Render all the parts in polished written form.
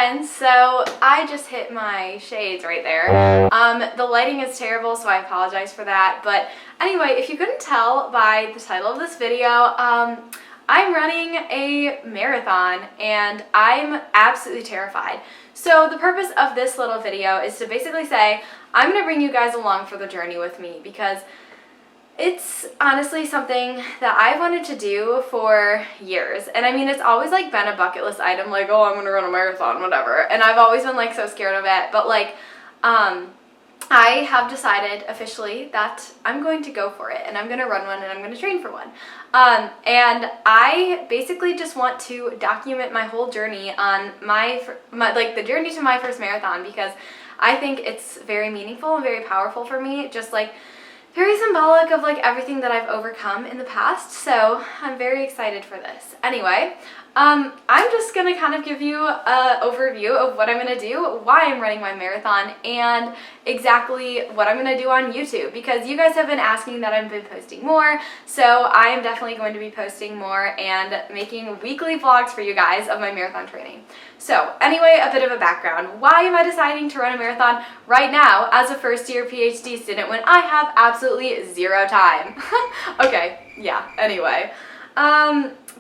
friends, so I just hit my shades right there. The lighting is terrible, so I apologize for that. But anyway, if you couldn't tell by the title of this video, I'm running a marathon and I'm absolutely terrified. So the purpose of this little video is to basically say, I'm going to bring you guys along for the journey with me because it's honestly something that I've wanted to do for years. And I mean, it's always like been a bucket list item, like, oh, I'm gonna run a marathon, whatever. And I've always been like so scared of it. But like, I have decided officially that I'm going to go for it and I'm going to run one and I'm going to train for one. And I basically just want to document my whole journey on my like the journey to my first marathon, because I think it's very meaningful and very powerful for me, just like very symbolic of like everything that I've overcome in the past. So I'm very excited for this. Anyway, I'm just gonna kind of give you an overview of what I'm gonna do, why I'm running my marathon, and exactly what I'm gonna do on YouTube, because you guys have been asking that I've been posting more. So I am definitely going to be posting more and making weekly vlogs for you guys of my marathon training. So anyway, a bit of a background. Why am I deciding to run a marathon right now as a first-year PhD student when I have absolutely zero time? Okay, yeah, anyway.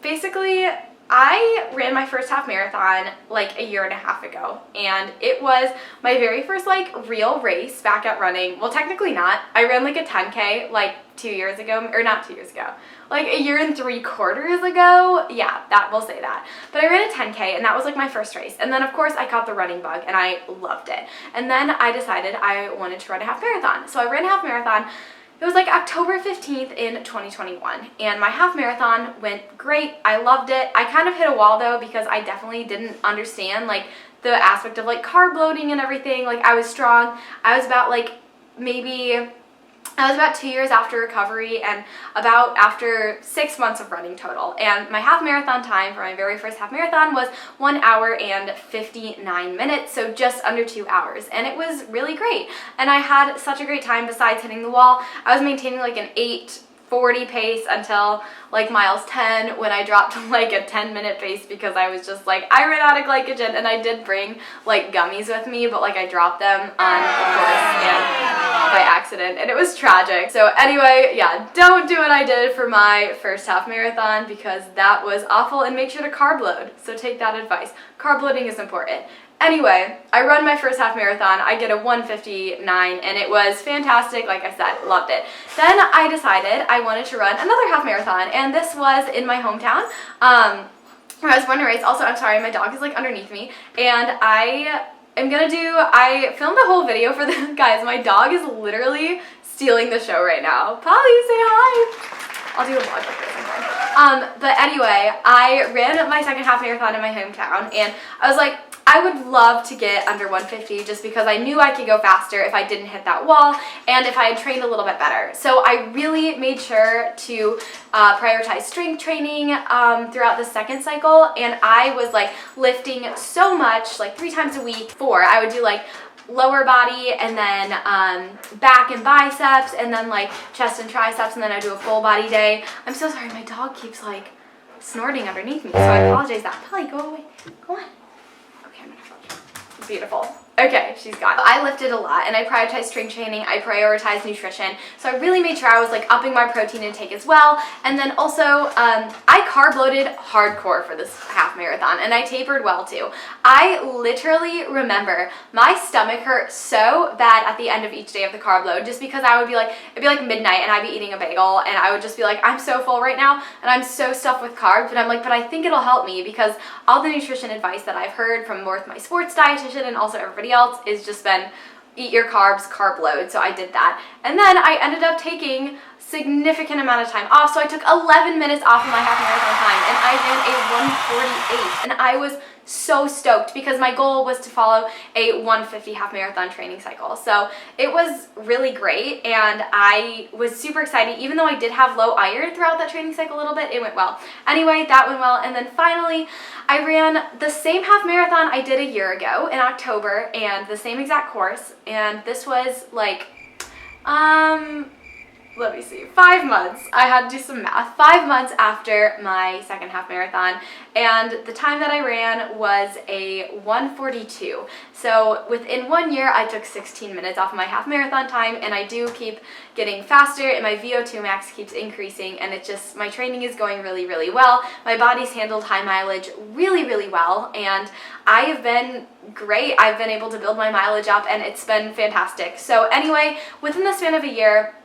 Basically, I ran my first half marathon like a year and a half ago, and it was my very first like real race back at running. Well, technically not. I ran like a 10K like 2 years ago, or not 2 years ago, like a year and 3/4 ago. Yeah, that will say that. But I ran a 10K and that was like my first race. And then of course I caught the running bug and I loved it. And then I decided I wanted to run a half marathon. So I ran a half marathon. It was like October 15th in 2021, and my half marathon went great. I loved it. I kind of hit a wall though, because I definitely didn't understand like the aspect of like carb loading and everything. Like I was strong. I was about like I was about 2 years after recovery and about after 6 months of running total. And my half marathon time for my very first half marathon was 1 hour and 59 minutes, so just under 2 hours. And it was really great. And I had such a great time besides hitting the wall. I was maintaining like an 8:40 pace until like miles 10, when I dropped to like a 10-minute pace because I was just like, I ran out of glycogen. And I did bring like gummies with me, but like I dropped them on the course and by accident, and it was tragic. So anyway, yeah, don't do what I did for my first half marathon, because that was awful, and make sure to carb load. So take that advice. Carb loading is important. Anyway, I run my first half marathon. I get a 1:59 and it was fantastic. Like I said, loved it. Then I decided I wanted to run another half marathon, and this was in my hometown. Where I was born and raised. Also, I'm sorry, my dog is like underneath me, and I filmed a whole video for this. Guys, my dog is literally stealing the show right now. Polly, say hi. I'll do a vlog like this sometime. But anyway, I ran my second half marathon in my hometown, and I was like, I would love to get under 150 just because I knew I could go faster if I didn't hit that wall and if I had trained a little bit better. So I really made sure to prioritize strength training throughout the second cycle, and I was like lifting so much, like 3 times a week. I would do like lower body and then back and biceps, and then like chest and triceps, and then I do a full body day. I'm so sorry, my dog keeps like snorting underneath me, so I apologize that. Polly, go away. Go on. Okay, I'm gonna show you. Beautiful. Okay, she's gone. I lifted a lot, and I prioritized strength training. I prioritized nutrition. So I really made sure I was like upping my protein intake as well. And then also, I carb loaded hardcore for this half marathon, and I tapered well too. I literally remember my stomach hurt so bad at the end of each day of the carb load, just because I would be like, it'd be like midnight and I'd be eating a bagel, and I would just be like, I'm so full right now and I'm so stuffed with carbs, but I'm like, but I think it'll help me, because all the nutrition advice that I've heard from both my sports dietitian and also everybody else is just been eat your carbs, carb load. So I did that, and then I ended up taking significant amount of time off. So I took 11 minutes off of my half marathon time, and I ran a 1:48, and I was so stoked because my goal was to follow a 1:50 half marathon training cycle. So it was really great, and I was super excited. Even though I did have low iron throughout that training cycle a little bit, it went well. Anyway, that went well, and then finally I ran the same half marathon I did a year ago in October, and the same exact course, and this was like let me see, 5 months. I had to do some math. 5 months after my second half marathon, and the time that I ran was a 1:42. So within 1 year, I took 16 minutes off of my half marathon time, and I do keep getting faster, and my VO2 max keeps increasing, and it just, my training is going really, really well. My body's handled high mileage really, really well, and I have been great. I've been able to build my mileage up, and it's been fantastic. So anyway, within the span of a year,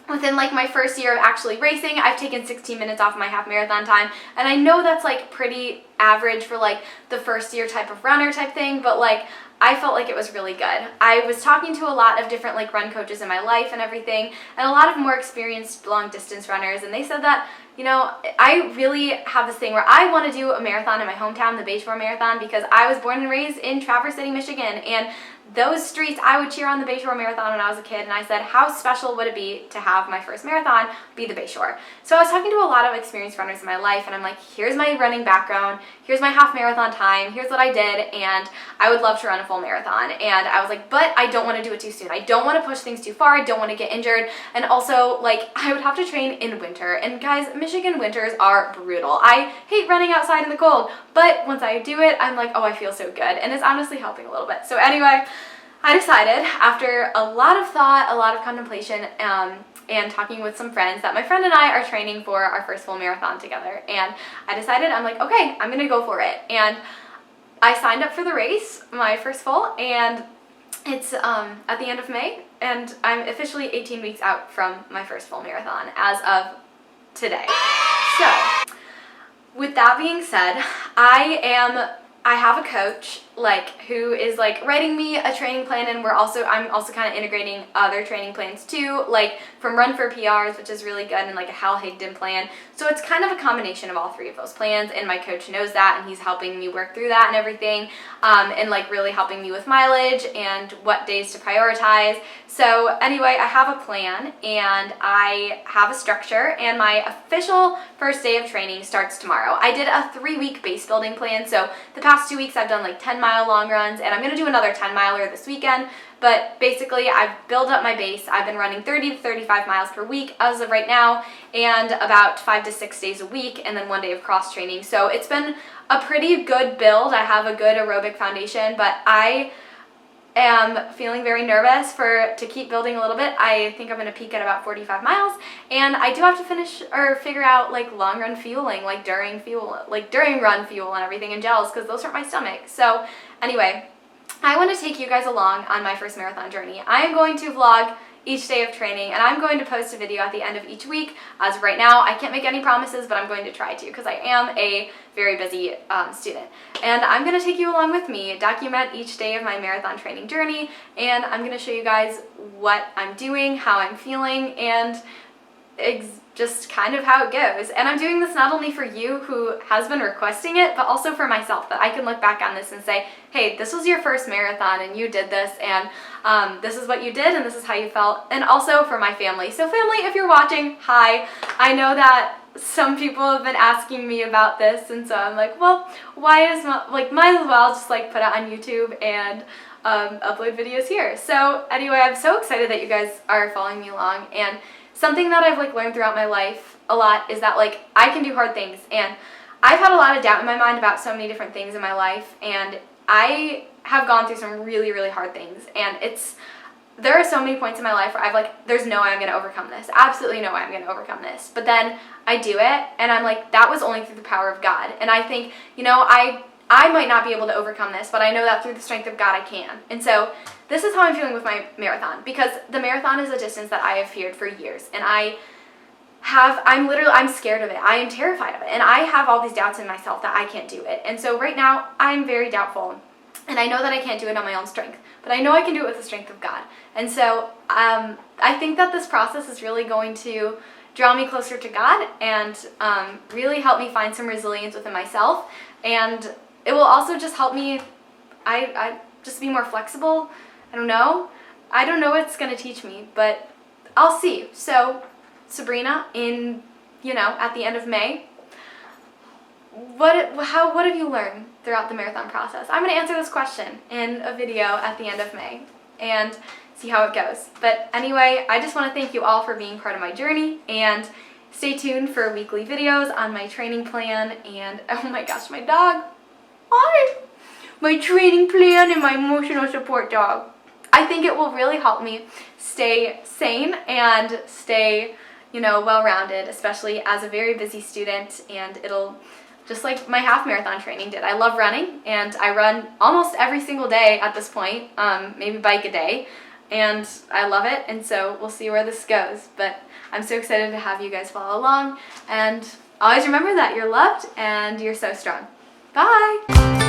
within like my first year of actually racing, I've taken 16 minutes off my half marathon time, and I know that's like pretty average for like the first year type of runner type thing, but like I felt like it was really good. I was talking to a lot of different like run coaches in my life and everything, and a lot of more experienced long distance runners, and they said that, you know, I really have this thing where I want to do a marathon in my hometown, the Bayshore Marathon, because I was born and raised in Traverse City, Michigan, and those streets, I would cheer on the Bayshore Marathon when I was a kid, and I said, how special would it be to have my first marathon be the Bayshore? So I was talking to a lot of experienced runners in my life, and I'm like, here's my running background, here's my half marathon time, here's what I did, and I would love to run a full marathon. And I was like, but I don't want to do it too soon. I don't want to push things too far. I don't want to get injured. And also, like, I would have to train in winter. And guys, Michigan winters are brutal. I hate running outside in the cold, but once I do it, I'm like, oh, I feel so good. And it's honestly helping a little bit. So anyway, I decided after a lot of thought, a lot of contemplation, and talking with some friends, that my friend and I are training for our first full marathon together. And I decided, I'm like, okay, I'm gonna go for it. And I signed up for the race, my first full, and it's at the end of May, and I'm officially 18 weeks out from my first full marathon as of today. So with that being said, I have a coach like who is like writing me a training plan, and I'm also kind of integrating other training plans too, like from Run for PRs, which is really good, and like a Hal Higdon plan. So it's kind of a combination of all three of those plans, and my coach knows that, and he's helping me work through that and everything, and like really helping me with mileage and what days to prioritize. So anyway, I have a plan, and I have a structure, and my official first day of training starts tomorrow. I did a 3-week base building plan, so the past 2 weeks I've done like 10-mile long runs, and I'm going to do another 10-miler this weekend. But basically, I've built up my base. I've been running 30 to 35 miles per week as of right now, and about 5 to 6 days a week, and then 1 day of cross training. So it's been a pretty good build. I have a good aerobic foundation, but I am feeling very nervous to keep building a little bit. I think I'm going to peak at about 45 miles, and I do have to figure out like long run fueling, like during run fuel and everything, and gels, because those hurt my stomach. So anyway, I want to take you guys along on my first marathon journey. I am going to vlog each day of training, and I'm going to post a video at the end of each week. As of right now, I can't make any promises, but I'm going to try to, because I am a very busy student. And I'm going to take you along with me, document each day of my marathon training journey, and I'm going to show you guys what I'm doing, how I'm feeling, and just kind of how it goes. And I'm doing this not only for you who has been requesting it, but also for myself, that I can look back on this and say, hey, this was your first marathon and you did this, and this is what you did, and this is how you felt. And also for my family. So family, if you're watching, hi. I know that some people have been asking me about this, and so I'm like, well, might as well just like put it on YouTube and upload videos here. So anyway, I'm so excited that you guys are following me along, and something that I've like learned throughout my life a lot is that like I can do hard things, and I've had a lot of doubt in my mind about so many different things in my life, and I have gone through some really, really hard things, and there are so many points in my life where I've like, there's no way I'm going to overcome this. Absolutely no way I'm going to overcome this. But then I do it, and I'm like, that was only through the power of God. And I think, you know, I might not be able to overcome this, but I know that through the strength of God I can. And so this is how I'm feeling with my marathon, because the marathon is a distance that I have feared for years, and I'm scared of it. I am terrified of it, and I have all these doubts in myself that I can't do it. And so right now I'm very doubtful, and I know that I can't do it on my own strength, but I know I can do it with the strength of God. And so I think that this process is really going to draw me closer to God, and really help me find some resilience within myself, and it will also just help me just be more flexible. I don't know what it's going to teach me, but I'll see. So Sabrina, at the end of May, what have you learned throughout the marathon process? I'm going to answer this question in a video at the end of May. And see how it goes. But anyway, I just want to thank you all for being part of my journey, and stay tuned for weekly videos on my training plan. And oh my gosh, my dog. Hi! My training plan and my emotional support dog. I think it will really help me stay sane and stay, well-rounded, especially as a very busy student, and it'll, just like my half marathon training did. I love running, and I run almost every single day at this point, maybe bike a day, and I love it, and so we'll see where this goes. But I'm so excited to have you guys follow along, and always remember that you're loved and you're so strong. Bye!